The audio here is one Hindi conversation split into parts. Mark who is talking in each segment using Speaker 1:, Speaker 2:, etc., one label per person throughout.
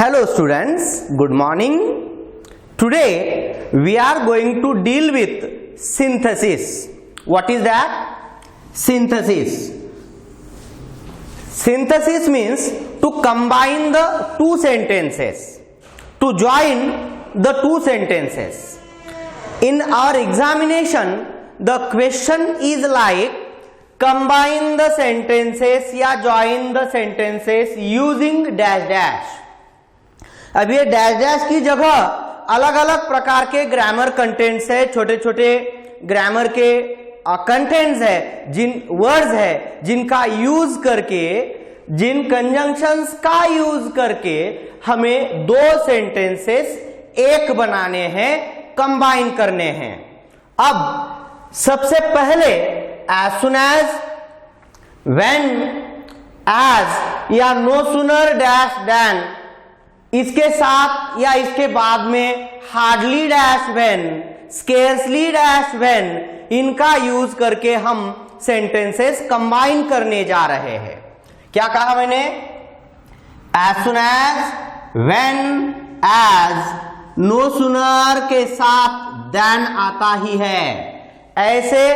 Speaker 1: Hello students, good morning. Today we are going to deal with synthesis. What is that? Synthesis. Synthesis means to combine the two sentences, to join the two sentences. In our examination, the question is like combine the sentences या join the sentences using dash dash. अब ये डैश डैश की जगह अलग अलग प्रकार के ग्रामर कंटेंट्स है, छोटे छोटे ग्रामर के कंटेंट्स है, जिन वर्ड्स है जिनका यूज करके, जिन कंजंक्शंस का यूज करके हमें दो सेंटेंसेस एक बनाने हैं, कंबाइन करने हैं. अब सबसे पहले as soon as, when, as या no sooner dash than, इसके साथ या इसके बाद में hardly dash when, scarcely dash when, इनका यूज करके हम सेंटेंसेस कंबाइन करने जा रहे हैं. क्या कहा मैंने? As soon as, when, as, no sooner के साथ देन आता ही है. ऐसे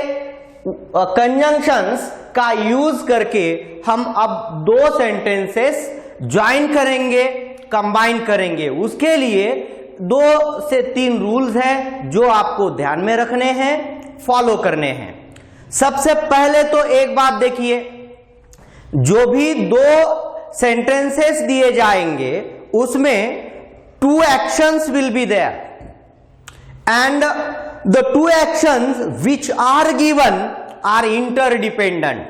Speaker 1: कंजंक्शंस का यूज करके हम अब दो सेंटेंसेस ज्वाइन करेंगे, कंबाइन करेंगे. उसके लिए 2 से 3 रूल्स हैं जो आपको ध्यान में रखने हैं, फॉलो करने हैं. सबसे पहले तो एक बात देखिए, जो भी 2 सेंटेंसेस दिए जाएंगे उसमें 2 actions will be there and the 2 actions which are given are interdependent.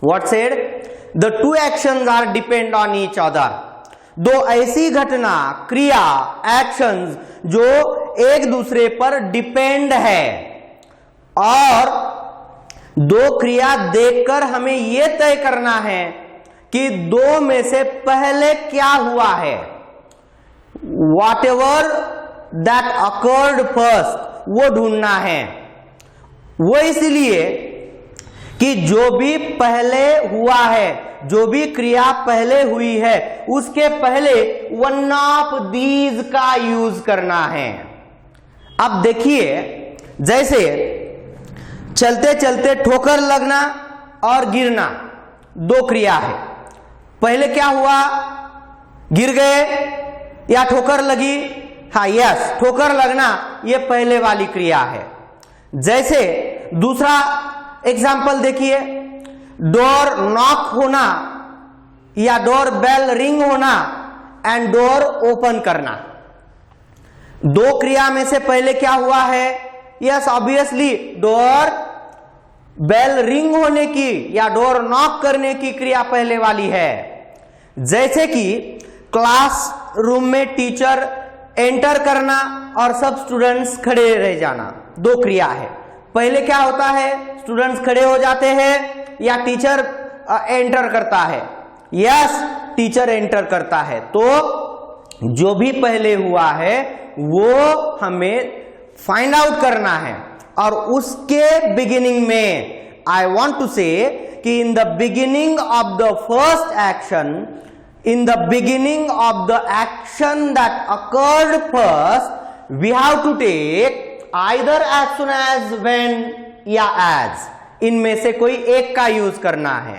Speaker 1: What said? The 2 actions are depend on each other. 2 ऐसी घटना, क्रिया, एक्शंस जो एक दूसरे पर डिपेंड है, और 2 क्रिया देखकर हमें यह तय करना है कि 2 में से पहले क्या हुआ है. What ever that occurred first, वो ढूंढना है. वो इसलिए कि जो भी पहले हुआ है, जो भी क्रिया पहले हुई है, उसके पहले वन ऑफ दीज का यूज करना है. अब देखिए, जैसे चलते चलते ठोकर लगना और गिरना 2 क्रिया है. पहले क्या हुआ? गिर गए या ठोकर लगी? हाँ, यस, ठोकर लगना ये पहले वाली क्रिया है. जैसे दूसरा एग्जाम्पल देखिए, डोर नॉक होना या डोर बेल रिंग होना एंड डोर ओपन करना. 2 क्रिया में से पहले क्या हुआ है? Yes, obviously door bell ring होने की या डोर नॉक करने की क्रिया पहले वाली है. जैसे कि क्लास रूम में टीचर एंटर करना और सब स्टूडेंट्स खड़े रह जाना, 2 क्रिया है. पहले क्या होता है? स्टूडेंट्स खड़े हो जाते हैं या टीचर एंटर करता है? यस, टीचर एंटर करता है. तो जो भी पहले हुआ है वो हमें फाइंड आउट करना है. और उसके बिगिनिंग में आई वांट टू से कि in the beginning of the first action, in the beginning of the action that occurred first, we have to take either as soon as, when या as. इनमें से कोई एक का यूज करना है.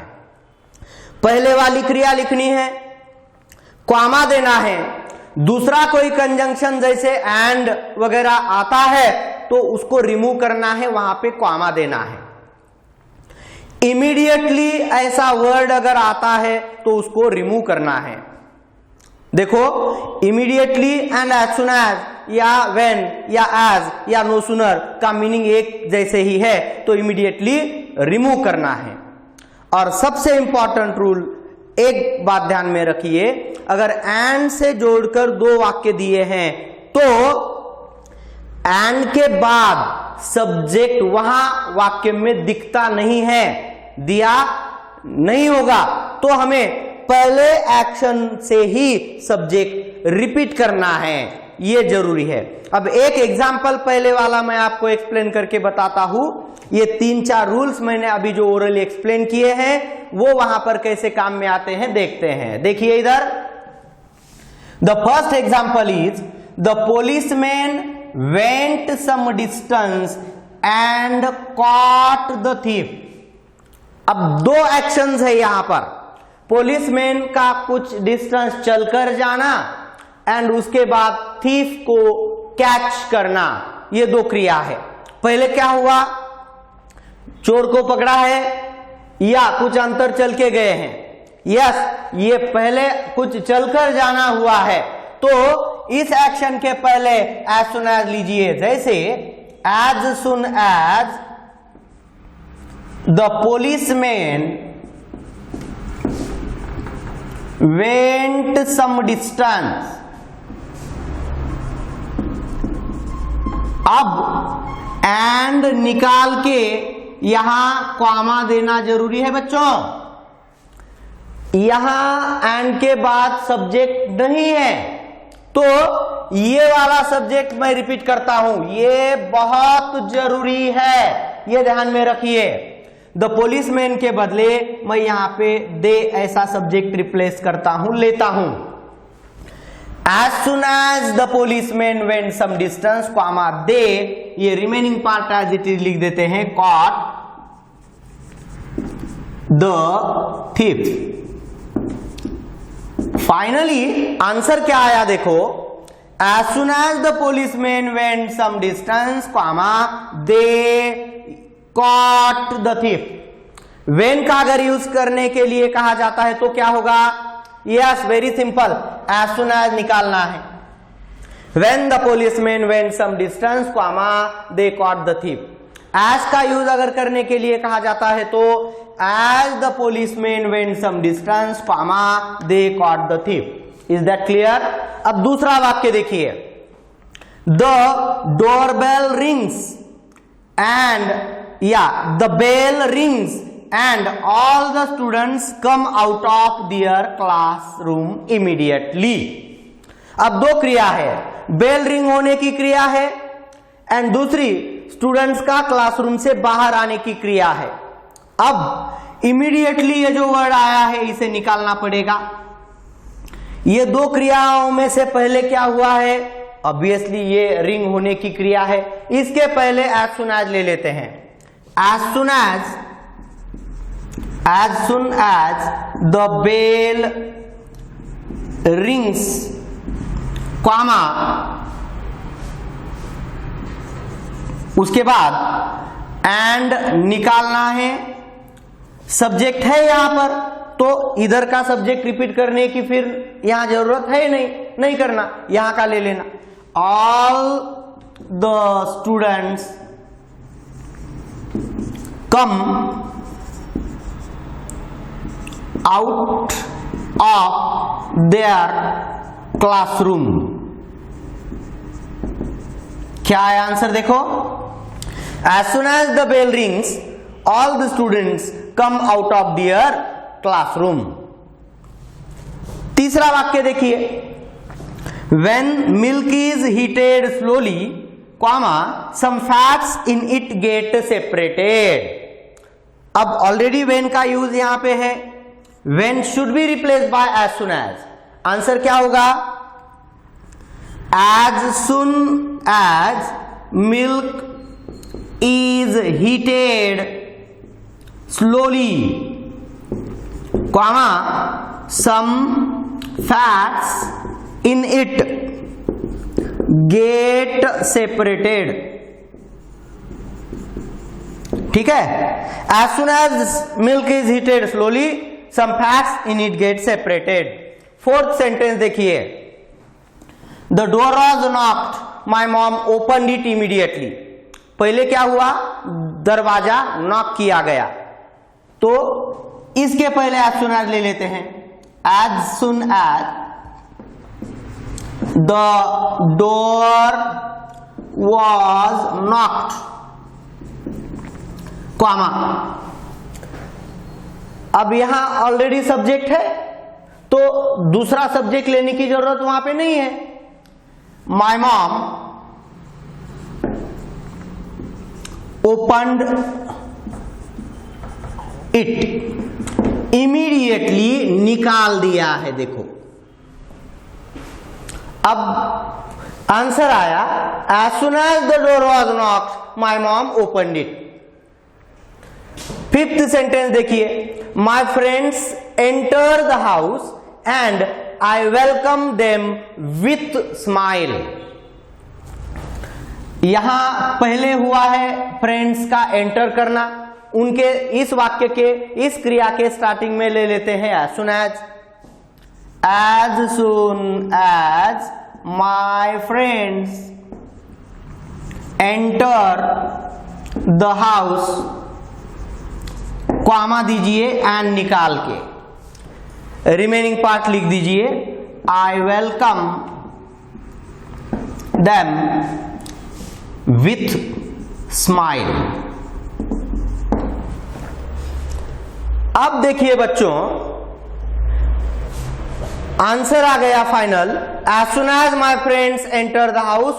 Speaker 1: पहले वाली क्रिया लिखनी है, कॉमा देना है. दूसरा कोई कंजंक्शन जैसे एंड वगैरह आता है तो उसको रिमूव करना है, वहां पे कॉमा देना है. इमीडिएटली ऐसा वर्ड अगर आता है तो उसको रिमूव करना है. देखो, immediately and as soon as या व्हेन या एज या नो सूनर का मीनिंग एक जैसे ही है, तो इमीडिएटली रिमूव करना है. और सबसे इंपॉर्टेंट रूल, एक बात ध्यान में रखिए, अगर एंड से जोड़कर 2 वाक्य दिए हैं तो एंड के बाद सब्जेक्ट वहां वाक्य में दिखता नहीं है, दिया नहीं होगा, तो हमें पहले एक्शन से ही सब्जेक्ट रिपीट करना है. ये जरूरी है. अब एक एग्जाम्पल पहले वाला मैं आपको एक्सप्लेन करके बताता हूं. ये 3-4 रूल्स मैंने अभी जो ओरली एक्सप्लेन किए हैं वो वहां पर कैसे काम में आते हैं देखते हैं. देखिए इधर, the first example is the policeman went some distance and caught the thief. अब दो एक्शंस है यहां पर, पुलिसमैन का कुछ डिस्टेंस चलकर जाना एंड उसके बाद थीफ को कैच करना, ये दो क्रिया है। पहले क्या हुआ, चोर को पकड़ा है या कुछ अंतर चल के गए हैं, यस ये पहले कुछ चलकर जाना हुआ है, तो इस एक्शन के पहले एज सुन एज लीजिए, जैसे as soon as the policeman went some distance. अब एंड निकाल के यहां कॉमा देना जरूरी है बच्चों। यहां एंड के बाद सब्जेक्ट नहीं है, तो ये वाला सब्जेक्ट मैं रिपीट करता हूं, ये बहुत जरूरी है, ये ध्यान में रखिए। द पोलिसमैन के बदले मैं यहां पे दे ऐसा सब्जेक्ट रिप्लेस करता हूं, लेता हूं। As soon as the policeman went some distance comma they, ये remaining part as it is लिख देते हैं, caught the thief. Finally answer क्या आया देखो, as soon as the policeman went some distance comma they caught the thief. When का अगर यूज करने के लिए कहा जाता है तो क्या होगा, yes very simple, as soon as निकालना है। When the policeman went some distance comma they caught the thief. As का यूज अगर करने के लिए कहा जाता है तो as the policeman went some distance comma they caught the thief. Is that clear? अब दूसरा वाक्य देखिए, the doorbell rings and the bell rings and all the students come out of their classroom immediately. अब दो क्रिया है, बेल रिंग होने की क्रिया है एंड दूसरी स्टूडेंट्स का क्लासरूम से बाहर आने की क्रिया है। अब इमीडिएटली ये जो वर्ड आया है इसे निकालना पड़ेगा। ये दो क्रियाओं में से पहले क्या हुआ है, ऑब्वियसली ये रिंग होने की क्रिया है, इसके पहले एज सुन एज ले लेते हैं। As soon as the bell rings comma, उसके बाद एंड निकालना है, सब्जेक्ट है यहां पर, तो इधर का सब्जेक्ट रिपीट करने की फिर यहां जरूरत है नहीं करना, यहां का ले लेना। All the students come out of their classroom. क्या है आंसर देखो, as soon as the bell rings all the students come out of their classroom. तीसरा वाक्य देखिए, when milk is heated slowly comma some fats in it get separated. अब ऑलरेडी व्हेन का यूज यहां पे है, when should be replace by as soon as. Answer क्या होगा, as soon as milk is heated slowly, comma some fats in it get separated। ठीक है, as soon as milk is heated slowly some fats in it get separated। Fourth sentence देखिए, the door was knocked, my mom opened it immediately। पहले क्या हुआ, दरवाजा नॉक किया गया, तो इसके पहले एज सुन एज ले लेते हैं। As soon as the door was knocked comma, अब यहां ऑलरेडी सब्जेक्ट है तो दूसरा सब्जेक्ट लेने की जरूरत वहां पे नहीं है। My mom opened it, immediately निकाल दिया है। देखो अब आंसर आया as soon as the door was knocked my mom opened it। Fifth sentence देखिए, my friends enter the house and I welcome them with smile। यहां पहले हुआ है फ्रेंड्स का एंटर करना, उनके इस वाक्य के इस क्रिया के स्टार्टिंग में ले लेते हैं as soon as my friends enter the house, comma दीजिए एंड निकाल के रिमेनिंग पार्ट लिख दीजिए I welcome them with smile। अब देखिए बच्चों, आंसर आ गया final as soon as my friends enter the house,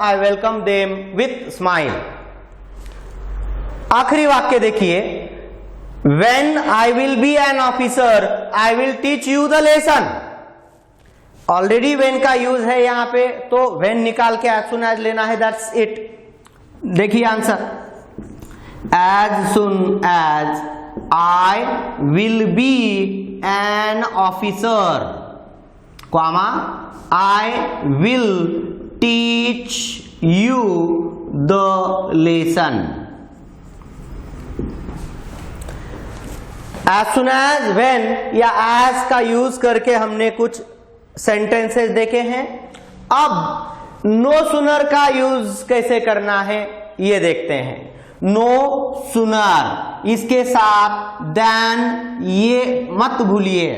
Speaker 1: I welcome them with smile। आखिरी वाक्य देखिए, when I will be an officer I will teach you the lesson। Already when का यूज है यहां पे, तो when निकाल के as soon as लेना है, that's it। देखिए answer, as soon as I will be an officer, I will teach you the lesson। as soon as, when या as का यूज करके हमने कुछ सेंटेंसेस देखे हैं। अब नो सुनर का यूज कैसे करना है ये देखते हैं। नो सुनर, इसके साथ देन ये मत भूलिए,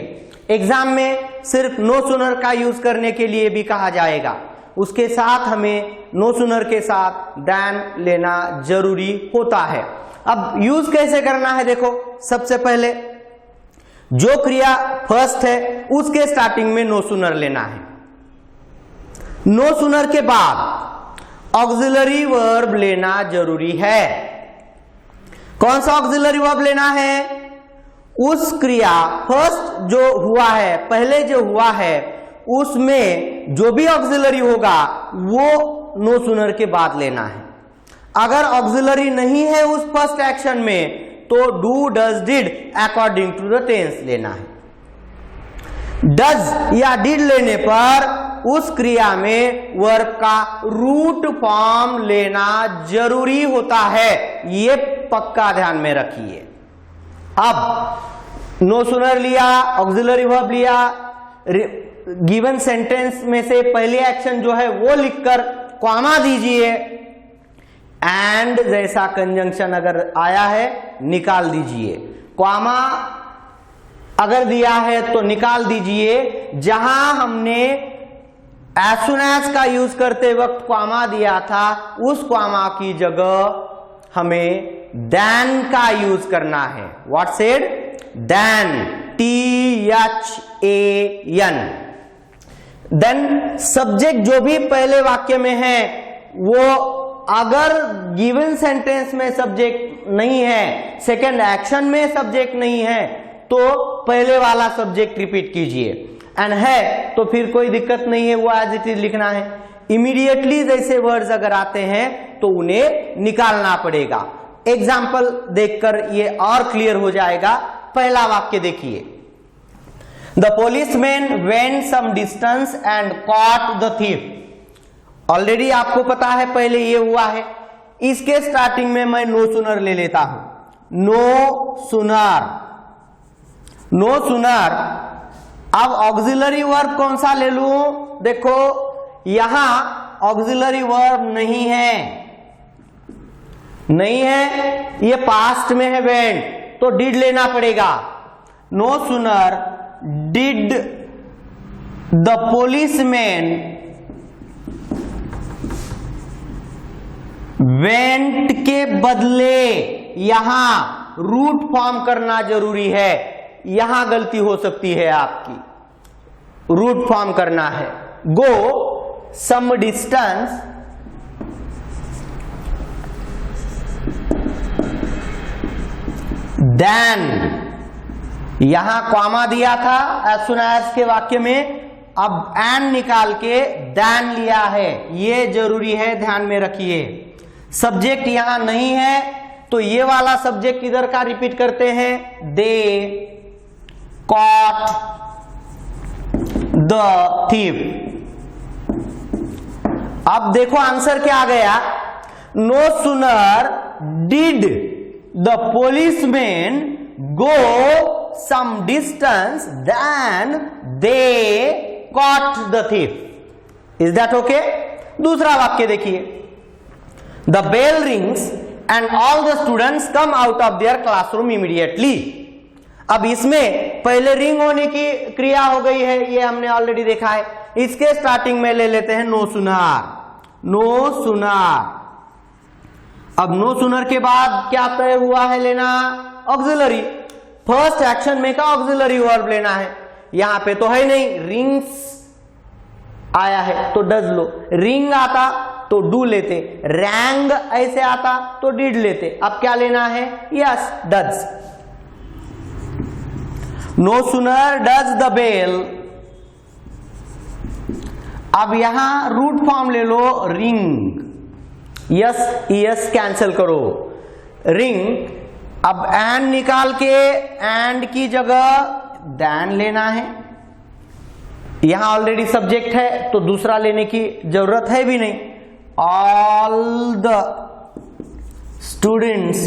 Speaker 1: एग्जाम में सिर्फ नो सुनर का यूज करने के लिए भी कहा जाएगा, उसके साथ हमें नो सुनर के साथ देन लेना जरूरी होता है। अब यूज कैसे करना है देखो, सबसे पहले जो क्रिया फर्स्ट है उसके स्टार्टिंग में नो सुनर लेना है। नो सुनर के बाद ऑक्सिलरी वर्ब लेना जरूरी है। कौन सा ऑक्सिलरी वर्ब लेना है? उस क्रिया फर्स्ट जो हुआ है, पहले जो हुआ है, उसमें जो भी ऑक्सिलरी होगा वो नो सुनर के बाद लेना है। अगर ऑक्सिलरी नहीं है उस फर्स्ट एक्शन में तो do does did according to the tense लेना है। डज या डिड लेने पर उस क्रिया में वर्ब का रूट फॉर्म लेना जरूरी होता है, ये पक्का ध्यान में रखिए। अब नो सुनर लिया, ऑक्सिलरी वर्ब लिया, गिवन सेंटेंस में से पहले एक्शन जो है वो लिखकर कॉमा दीजिए, एंड जैसा कंजंक्शन अगर आया है निकाल दीजिए। कॉमा अगर दिया है तो निकाल दीजिए। जहां हमने as soon as का यूज करते वक्त कॉमा दिया था, उस कॉमा की जगह हमें देन का यूज करना है। What said? Then, THAN। Then subject जो भी पहले वाक्य में है वो अगर गिवन सेंटेंस में सब्जेक्ट नहीं है, सेकेंड एक्शन में सब्जेक्ट नहीं है, तो पहले वाला सब्जेक्ट रिपीट कीजिए। एंड है तो फिर कोई दिक्कत नहीं है, वो एज इट इज लिखना है। इमीडिएटली जैसे वर्ड्स अगर आते हैं तो उन्हें निकालना पड़ेगा। एग्जाम्पल देखकर ये और क्लियर हो जाएगा। पहला वाक्य देखिए, the policeman went some distance and caught the thief. Already आपको पता है पहले ये हुआ है। इसके स्टार्टिंग में मैं नो सुनर ले लेता हूं। No sooner, no sooner. अब ऑक्सिलरी वर्ब कौन सा ले लूं? देखो यहां ऑक्सिलरी वर्ब नहीं है, नहीं है, ये पास्ट में है वेंट, तो डिड लेना पड़ेगा। No sooner did the policeman went के बदले यहां रूट फॉर्म करना जरूरी है। यहां गलती हो सकती है आपकी, रूट फॉर्म करना है। गो सम डिस्टेंस देन, यहां कॉमा दिया था एज सुन एज के वाक्य में, अब एंड निकाल के देन लिया है, ये जरूरी है, ध्यान में रखिए। सब्जेक्ट यहां नहीं है तो ये वाला सब्जेक्ट इधर का रिपीट करते हैं, दे कॉट द थीफ। अब देखो आंसर क्या आ गया, no sooner did the policeman go some distance then they caught the thief. Is that okay? दूसरा वाक्य देखिए, the bell rings and all the students come out of their classroom immediately. अब इसमें पहले रिंग होने की क्रिया हो गई है, ये हमने ऑलरेडी देखा है। इसके स्टार्टिंग में ले लेते हैं नो सूनर, नो सूनर। अब नो सूनर के बाद क्या तय हुआ है लेना, ऑक्सिलरी। फर्स्ट एक्शन में का ऑक्सिलरी वर्ब लेना है, यहां पे तो है नहीं, रिंग्स आया है तो डज लो, रिंग आता तो डू लेते, रैंग ऐसे आता तो डिड लेते। अब क्या लेना है, yes does. No sooner does the bell. अब यहां रूट फॉर्म ले लो, रिंग, यस यस कैंसिल करो, रिंग। अब एंड निकाल के एंड की जगह देन लेना है, यहां ऑलरेडी सब्जेक्ट है तो दूसरा लेने की जरूरत है भी नहीं। All the students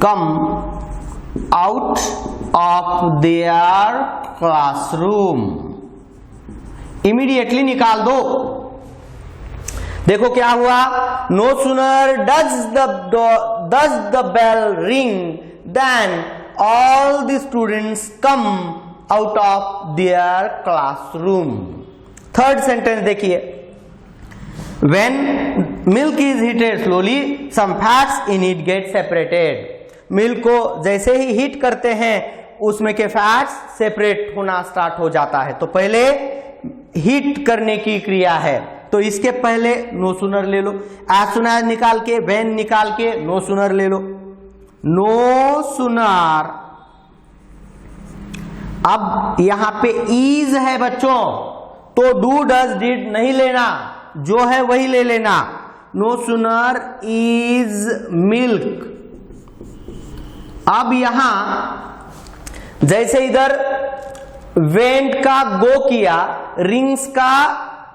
Speaker 1: come out of their classroom, immediately निकाल दो। देखो क्या हुआ, no sooner does the bell ring then all the students come out of their classroom. Third sentence देखिए, when milk is heated slowly some fats in it get separated। Milk को जैसे ही हीट करते हैं उसमें के फैट्स सेपरेट होना स्टार्ट हो जाता है। तो पहले हीट करने की क्रिया है, तो इसके पहले नो सूनर ले लो। एज सून एज निकाल के, व्हेन निकाल के नो सूनर ले लो, नो सूनर। अब यहां पे इज है बच्चों, तो डू डज डिड नहीं लेना, जो है वही ले लेना। No sooner is milk. अब यहां जैसे इधर वेंट का गो किया, रिंग्स का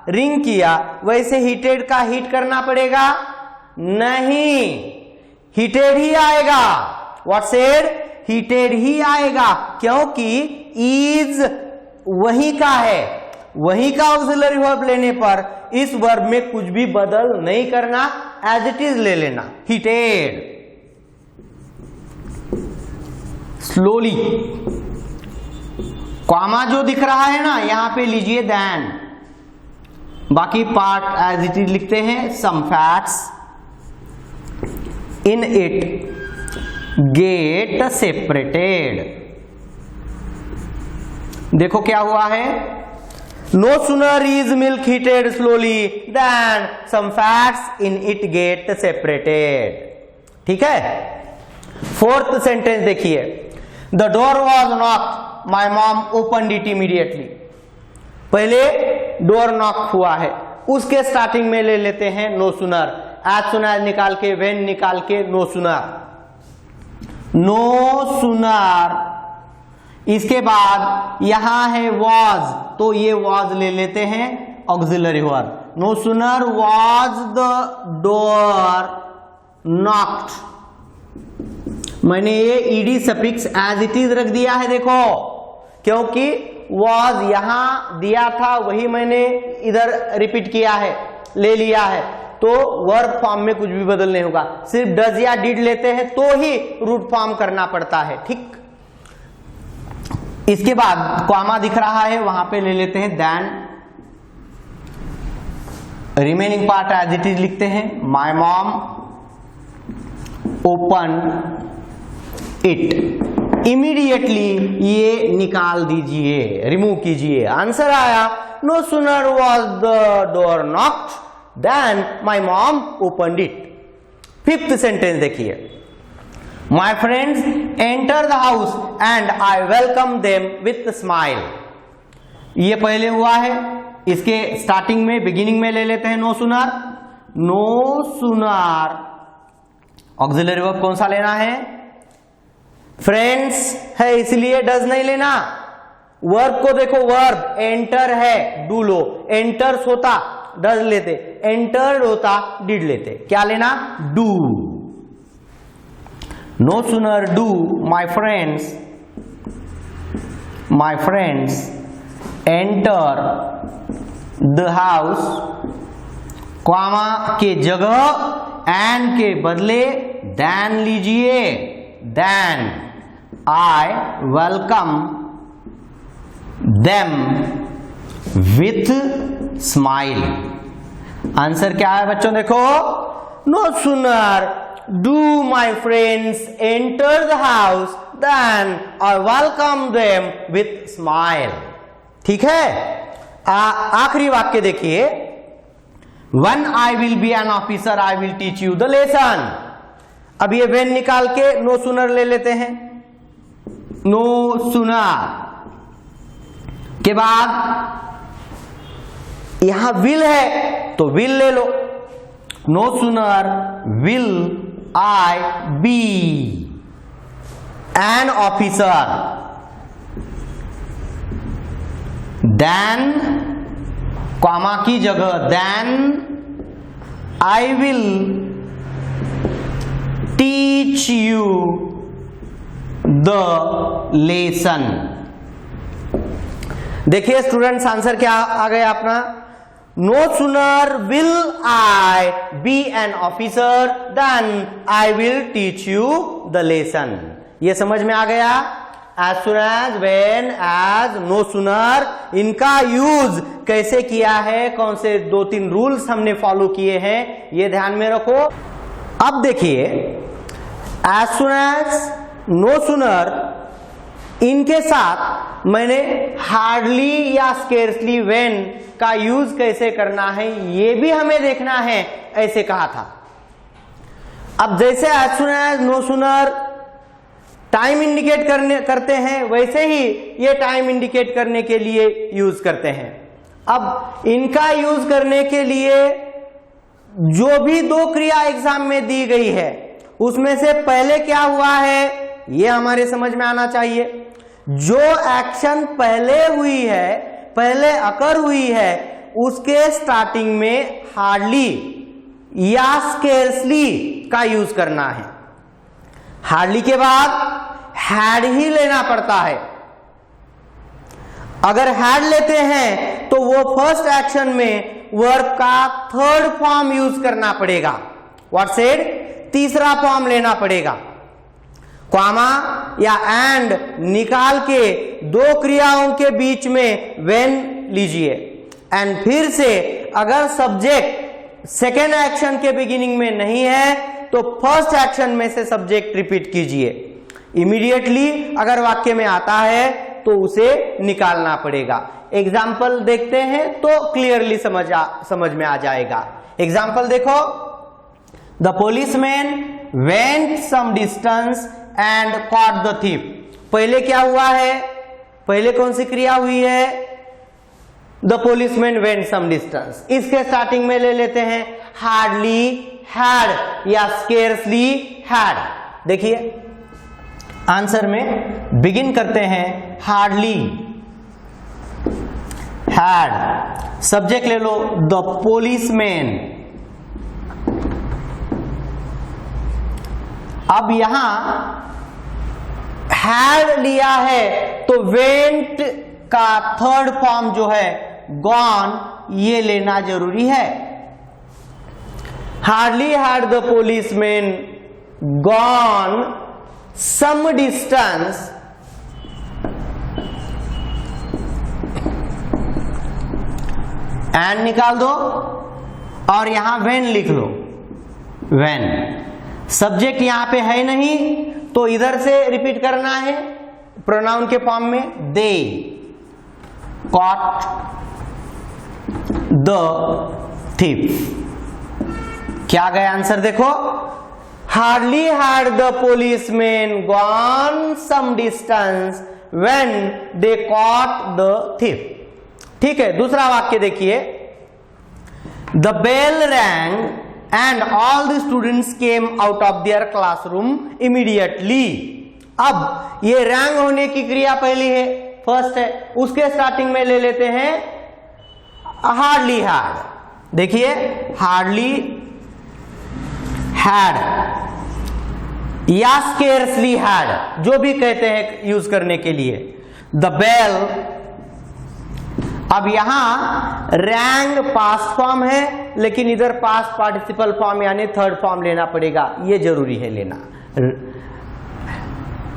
Speaker 1: रिंग किया, वैसे हीटेड का हीट करना पड़ेगा नहीं, हीटेड ही आएगा। व्हाट सेड, हीटेड ही आएगा, क्योंकि इज वही का है, वही का ऑक्सिलरी वर्ब लेने पर इस वर्ब में कुछ भी बदल नहीं करना, एज इट इज ले लेना, हीटेड। स्लोली, कॉमा जो दिख रहा है ना यहां पे लीजिए देन, बाकी पार्ट एज इट इज लिखते हैं। Some fats in it get separated. देखो क्या हुआ है, no sooner is milk heated slowly then some fats in it get separated. ठीक है। फोर्थ सेंटेंस देखिए, the door was knocked my mom opened it immediately. पहले डोर नॉक हुआ है, उसके स्टार्टिंग में ले लेते हैं no sooner. As soon as निकाल के, व्हेन निकाल के नो सूनर, नो सूनर। इसके बाद यहां है वॉज, तो ये वॉज ले लेते हैं auxiliary verb. No sooner was the door knocked, मैंने ये ED suffix as it is रख दिया है, देखो, क्योंकि वॉज यहां दिया था वही मैंने इधर रिपीट किया है, ले लिया है, तो वर्ब फॉर्म में कुछ भी बदल नहीं होगा। सिर्फ डज या डिड लेते हैं तो ही रूट फॉर्म करना पड़ता है। ठीक। इसके बाद कॉमा दिख रहा है, वहां पे ले लेते हैं then, remaining part as it is लिखते हैं। My mom open it immediately, ये निकाल दीजिए, रिमूव कीजिए। आंसर आया, no sooner was the door knocked then my mom opened it. Fifth sentence देखिए, my friends enter the house and I welcome them with smile. ये पहले हुआ है, इसके स्टार्टिंग में बिगिनिंग में ले लेते हैं no sooner. No sooner auxiliary verb कौन सा लेना है? फ्रेंड्स है इसलिए डज नहीं लेना। वर्ब को देखो, वर्ब एंटर है, डू लो, एंटर्स होता डज लेते, एंटर्ड होता डिड लेते, क्या लेना? Do. No sooner do my friends enter the house, comma के जगह एंड के बदले देन लीजिए, then I welcome them with smile. आंसर क्या है बच्चों? देखो, no sooner do my friends enter the house then I welcome them with smile. ठीक है। आखिरी वाक्य देखिए, When I will be an officer, I will teach you the lesson। अब ये when निकाल के no sooner ले लेते हैं। no sooner के बाद यहां will है तो will ले लो। no sooner will I be an officer then comma की जगह then I will teach you the lesson. देखिए स्टूडेंट्स, आंसर क्या आ गया अपना? No sooner will I be an officer then I will teach you the lesson. ये समझ में आ गया? As soon as, when, as, no sooner, इनका यूज कैसे किया है, कौन से 2-3 रूल्स हमने फॉलो किए हैं, ये ध्यान में रखो। अब देखिए, as soon as, no sooner, इनके साथ मैंने hardly या scarcely when का यूज कैसे करना है ये भी हमें देखना है, ऐसे कहा था। अब जैसे as soon as, no sooner time indicate करते हैं, वैसे ही ये टाइम इंडिकेट करने के लिए यूज करते हैं। अब इनका यूज करने के लिए जो भी 2 क्रिया एग्जाम में दी गई है उसमें से पहले क्या हुआ है ये हमारे समझ में आना चाहिए। जो एक्शन पहले हुई है, पहले अकर हुई है, उसके स्टार्टिंग में हार्डली या स्केर्सली का यूज करना है। हार्डली के बाद हैड ही लेना पड़ता है। अगर हैड लेते हैं तो वो फर्स्ट एक्शन में वर्ब का 3rd फॉर्म यूज करना पड़ेगा। What said? तीसरा फॉर्म लेना पड़ेगा। कॉमा या एंड निकाल के 2 क्रियाओं के बीच में व्हेन लीजिए, एंड फिर से अगर सब्जेक्ट सेकेंड एक्शन के बिगिनिंग में नहीं है तो फर्स्ट एक्शन में से सब्जेक्ट रिपीट कीजिए। इमीडिएटली अगर वाक्य में आता है तो उसे निकालना पड़ेगा। एग्जाम्पल देखते हैं तो क्लियरली समझ में आ जाएगा। एग्जाम्पल देखो, the policeman went some distance and caught the thief. पहले क्या हुआ है? पहले कौन सी क्रिया हुई है? The policeman went some distance. इसके स्टार्टिंग में ले लेते हैं हार्डली हैड या स्केर्सली हैड। देखिए आंसर में बिगिन करते हैं हार्डली हैड, सब्जेक्ट ले लो द पोलिसमैन। अब यहां हैड लिया है तो वेंट का 3rd फॉर्म जो है गॉन, ये लेना जरूरी है। Hardly had the policeman gone some distance and निकाल दो और यहां व्हेन लिख लो। व्हेन सब्जेक्ट यहां पे है नहीं तो इधर से रिपीट करना है प्रोनाउन के फॉर्म में। They caught the thief. क्या गया आंसर? देखो, hardly had the policeman gone some distance when they caught the thief. ठीक है, दूसरा वाक्य देखिए, the bell rang and all the students came out of their classroom immediately. अब ये रैंग होने की क्रिया पहली है, फर्स्ट है, उसके स्टार्टिंग में ले लेते हैं हार्डली हैड। देखिए हार्डली हैड या स्केर्सली हैड, जो भी कहते हैं यूज करने के लिए। द बेल, अब यहां रैंग पास्ट फॉर्म है, लेकिन इधर पास्ट पार्टिसिपल फॉर्म यानी थर्ड फॉर्म लेना पड़ेगा, ये जरूरी है लेना।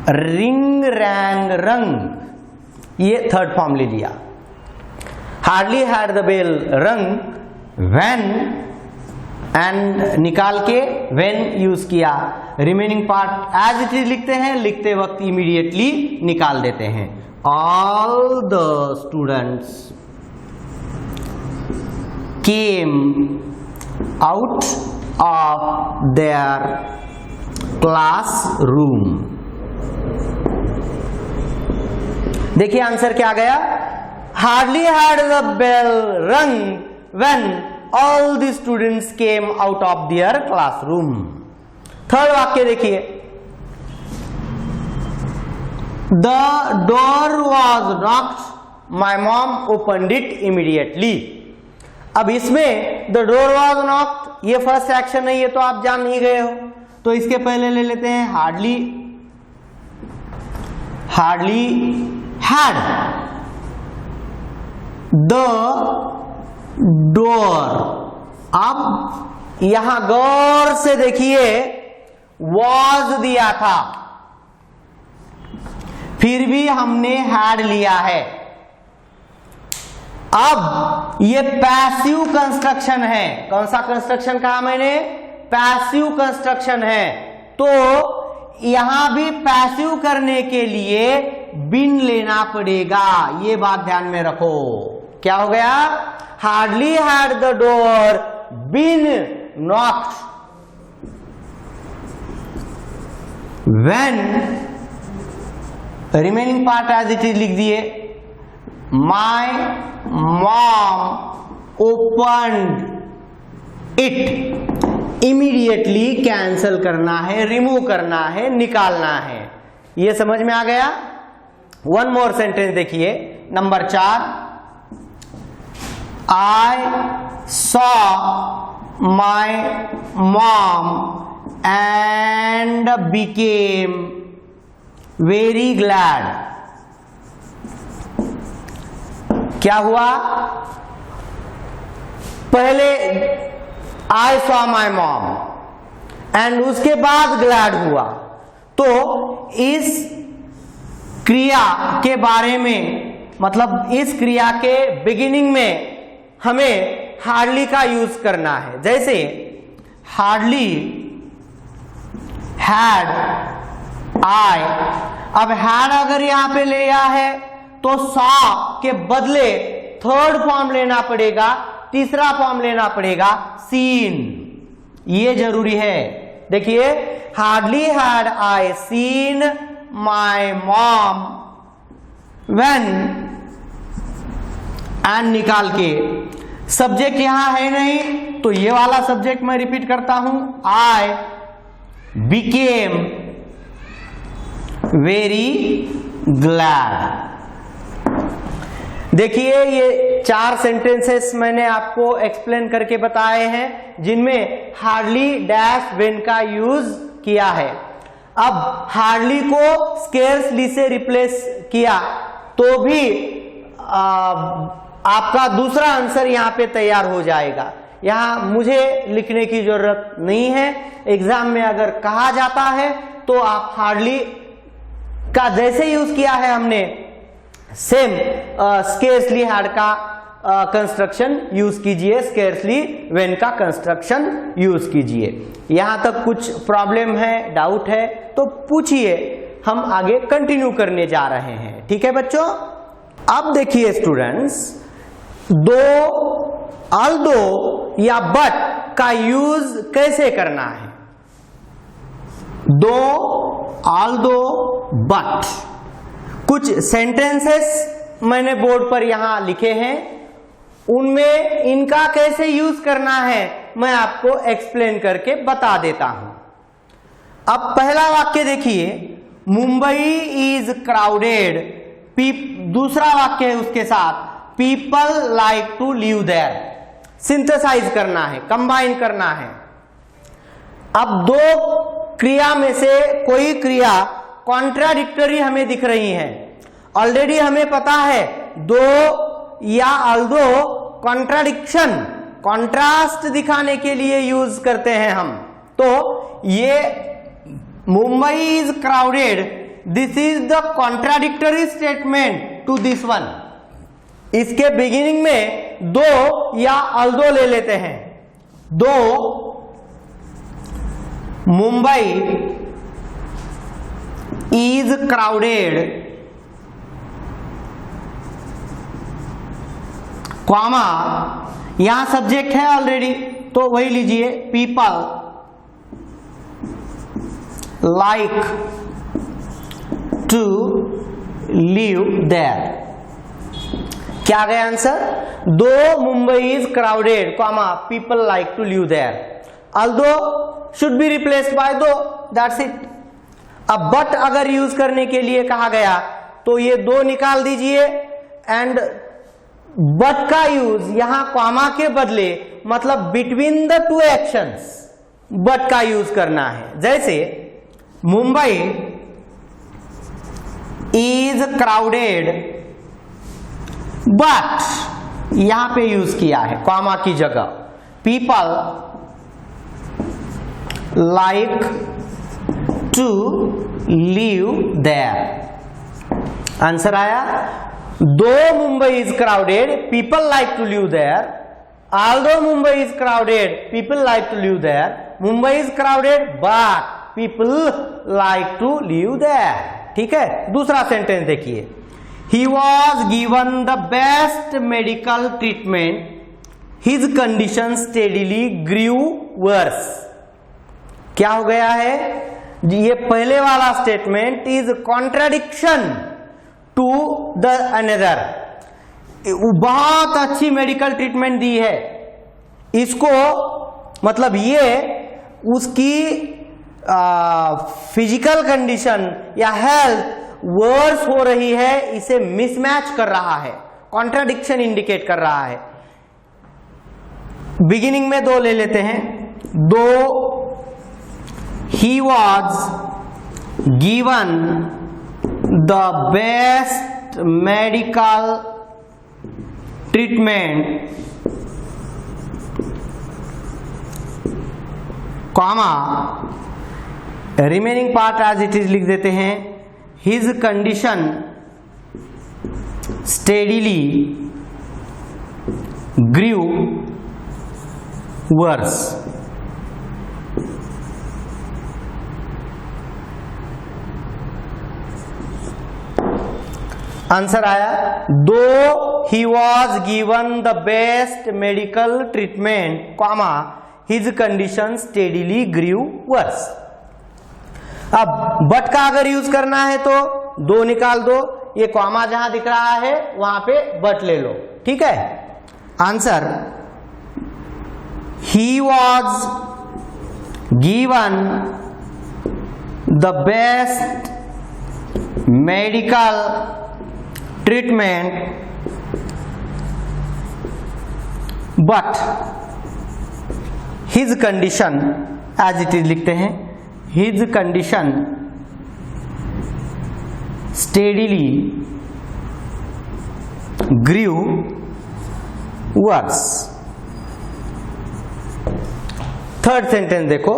Speaker 1: रिंग रैंग रंग, ये थर्ड फॉर्म ले लिया। Hardly had the bell rang when, and निकाल के व्हेन यूज किया। Remaining part as it is लिखते हैं, लिखते वक्त इमीडिएटली निकाल देते हैं। All the students came out of their classroom. देखिए आंसर क्या गया, hardly had the bell rang when all the students came out of their classroom. Third वाक्य देखिए, the door was knocked, my mom opened it immediately. अब इसमें द डोर वॉज नॉक्ड, ये फर्स्ट एक्शन है, ये तो आप जान ही गए हो, तो इसके पहले ले लेते हैं हार्डली हैड द डोर। अब यहां गौर से देखिए, वॉज दिया था, फिर भी हमने हैड लिया है। अब ये पैसिव कंस्ट्रक्शन है। कौन सा कंस्ट्रक्शन कहा मैंने, पैसिव कंस्ट्रक्शन है, तो यहां भी पैसिव करने के लिए बिन लेना पड़ेगा, ये बात ध्यान में रखो। क्या हो गया, hardly had the door been knocked when, remaining part as it is लिख दिए, my mom opened it. Immediately cancel करना है, रिमूव करना है, निकालना है, ये समझ में आ गया। वन मोर सेंटेंस देखिए, number 4, I saw my mom and became very glad। क्या हुआ, पहले I saw my mom and उसके बाद glad हुआ, तो इस क्रिया के बारे में, मतलब इस क्रिया के बिगिनिंग में हमें हार्डली का यूज करना है। जैसे हार्डली हैड आई, अब हैड अगर यहां पे ले आया है तो सॉ के बदले थर्ड फॉर्म लेना पड़ेगा, तीसरा फॉर्म लेना पड़ेगा सीन, ये जरूरी है। देखिए hardly had I seen my mom when, and निकाल के सब्जेक्ट यहां है नहीं, तो ये वाला सब्जेक्ट मैं रिपीट करता हूं, आई बिकेम वेरी ग्लैड। देखिए ये 4 सेंटेंसेस मैंने आपको एक्सप्लेन करके बताए हैं, जिनमें हार्डली डैश व्हेन का यूज किया है। अब हार्डली को स्केर्सली से रिप्लेस किया तो भी आपका दूसरा आंसर यहां पे तैयार हो जाएगा। यहां मुझे लिखने की जरूरत नहीं है, एग्जाम में अगर कहा जाता है तो आप हार्डली का जैसे यूज किया है हमने, सेम स्केर्सली हैड का कंस्ट्रक्शन यूज कीजिए, स्केर्सली व्हेन का कंस्ट्रक्शन यूज कीजिए। यहां तक कुछ प्रॉब्लम है, डाउट है तो पूछिए, हम आगे कंटिन्यू करने जा रहे हैं। ठीक है बच्चों, अब देखिए स्टूडेंट्स, दो, अल्दो या बट का यूज कैसे करना है। दो, अल्दो, बट, कुछ सेंटेंसेस मैंने बोर्ड पर यहां लिखे हैं, उनमें इनका कैसे यूज करना है मैं आपको एक्सप्लेन करके बता देता हूं। अब पहला वाक्य देखिए, मुंबई इज क्राउडेड, दूसरा वाक्य है उसके साथ, people like to live there. Synthesize करना है, कंबाइन करना है। अब दो क्रिया में से कोई क्रिया कॉन्ट्राडिक्टरी हमें दिख रही है। ऑलरेडी हमें पता है दो या अल्दो कॉन्ट्राडिक्शन, कॉन्ट्रास्ट दिखाने के लिए यूज करते हैं हम। तो ये Mumbai is crowded, this is the contradictory statement to this one. इसके बिगिनिंग में दो या अल्दो ले लेते हैं। Though Mumbai is crowded, comma, यहां सब्जेक्ट है ऑलरेडी तो वही लीजिए, people like to live there. क्या आ गया answer? Though Mumbai is crowded, comma, people like to live there. Although should be replaced by though, that's it. अब बट अगर यूज करने के लिए कहा गया तो ये दो निकाल दीजिए एंड बट का यूज यहां कॉमा के बदले मतलब between the two actions but का यूज करना है। जैसे मुंबई इज क्राउडेड बट यहां पे यूज किया है कॉमा की जगह, people like to live there. Answer आया, though Mumbai is crowded, people like to live there. Although Mumbai is crowded, people like to live there. Mumbai is crowded but people like to live there. ठीक है, दूसरा सेंटेंस देखिए, he was given the best medical treatment, his condition steadily grew worse. क्या हो गया है? ये पहले वाला statement is contradiction to the another. बहुत अच्छी मेडिकल ट्रीटमेंट दी है इसको, मतलब ये उसकी फिजिकल कंडीशन या हेल्थ वर्स हो रही है, इसे मिसमैच कर रहा है, कॉन्ट्राडिक्शन इंडिकेट कर रहा है। बिगिनिंग में दो ले लेते हैं, दो he was given the best medical treatment, comma, remaining part as it is लिख देते हैं, his condition steadily grew worse। Answer आया, though he was given the best medical treatment, comma, his condition steadily grew worse. अब बट का अगर यूज करना है तो दो निकाल दो, ये कॉमा जहां दिख रहा है वहां पे बट ले लो। ठीक है, answer, he was given the best medical treatment but his condition as it is लिखते हैं, his condition steadily grew worse. Third sentence देखो,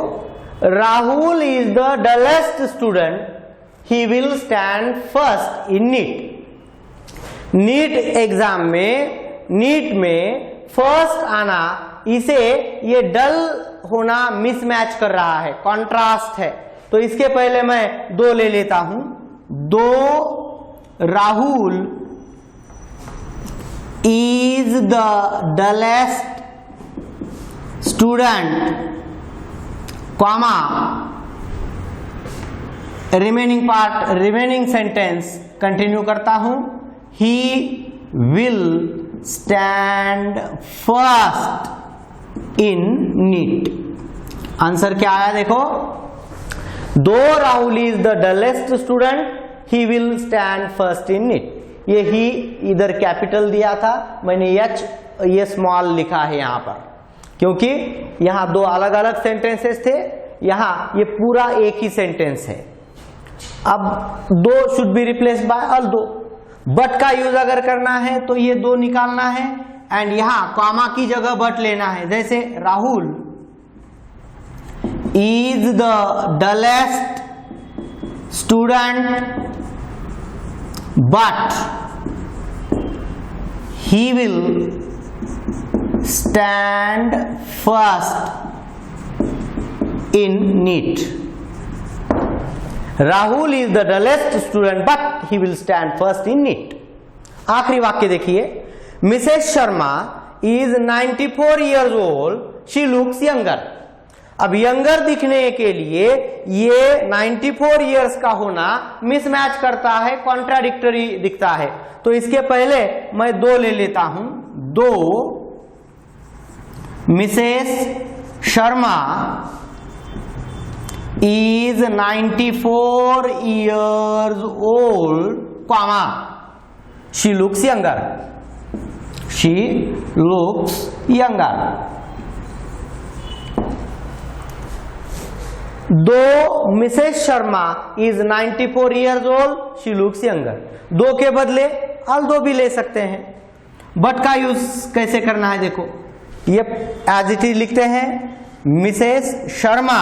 Speaker 1: Rahul is the dullest student, he will stand first in NEET. NEET exam में, नीट में फर्स्ट आना, इसे ये डल होना मिसमैच कर रहा है, कॉन्ट्रास्ट है। तो इसके पहले मैं दो ले लेता हूं, दो Rahul is the dullest student, comma, remaining part, remaining sentence continue करता हूं, he will stand first in NEET। Answer क्या आया देखो, दो Rahul is the dullest student he will stand first in NEET। ये ही इधर कैपिटल दिया था, मैंने एच ये स्मॉल लिखा है यहां पर, क्योंकि यहां दो अलग अलग सेंटेंसेस थे, यहां ये पूरा एक ही सेंटेंस है। अब दो should be replaced bye all दो, बट का यूज अगर करना है तो ये दो निकालना है एंड यहां कॉमा की जगह बट लेना है। जैसे Rahul is the dullest student but he will stand first in NEET। Rahul is the dullest student but he will stand first in NEET। आखिरी वाक्य देखिए, Mrs Sharma is 94 years old, she looks younger. अब यंगर दिखने के लिए ये 94 इयर्स का होना मिसमैच करता है, कॉन्ट्राडिक्टरी दिखता है, तो इसके पहले मैं दो ले लेता हूं। Though Mrs Sharma is 94 years old, comma she looks younger, she looks younger. Though Mrs Sharma is 94 years old, she looks younger. Though के बदले ऑल दो भी ले सकते हैं। बट का यूज कैसे करना है देखो, ये एज इट इज लिखते हैं, Mrs Sharma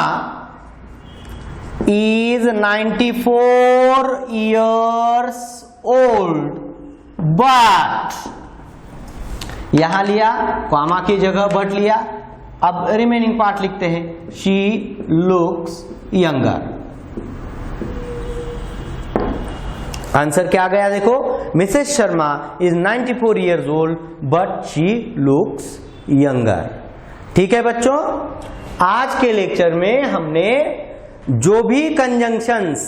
Speaker 1: is 94 years old but, यहां लिया कॉमा की जगह बट लिया, अब रिमेनिंग पार्ट लिखते हैं, शी लुक्स यंगर। आंसर क्या गया देखो, Mrs Sharma is 94 years old but she looks younger. ठीक है बच्चों, आज के लेक्चर में हमने जो भी कंजंक्शंस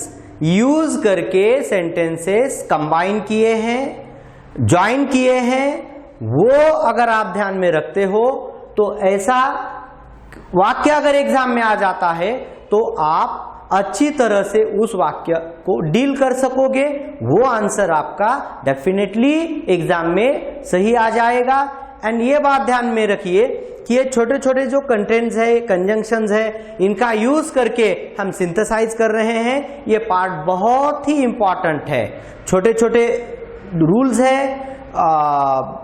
Speaker 1: यूज करके सेंटेंसेस कंबाइन किए हैं, ज्वाइन किए हैं, वो अगर आप ध्यान में रखते हो तो ऐसा वाक्य अगर एग्जाम में आ जाता है तो आप अच्छी तरह से उस वाक्य को डील कर सकोगे, वो आंसर आपका डेफिनेटली एग्जाम में सही आ जाएगा। एंड ये बात ध्यान में रखिए कि ये छोटे छोटे जो कंटेंट्स है, कंजंक्शंस है, इनका यूज करके हम सिंथेसाइज कर रहे हैं, ये पार्ट बहुत ही इंपॉर्टेंट है। छोटे छोटे रूल्स है,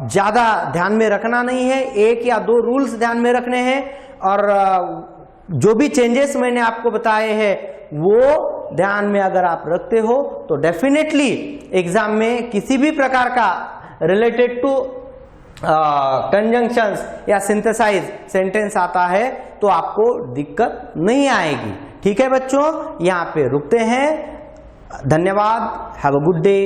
Speaker 1: ज्यादा ध्यान में रखना नहीं है, एक या दो रूल्स ध्यान में रखने हैं, और जो भी चेंजेस मैंने आपको बताए हैं वो ध्यान में अगर आप रखते हो तो डेफिनेटली एग्जाम में किसी भी प्रकार का रिलेटेड टू कंजंक्शंस या सिंथेसाइज सेंटेंस आता है तो आपको दिक्कत नहीं आएगी। ठीक है बच्चों, यहाँ पे रुकते हैं। धन्यवाद, हैव अ गुड डे।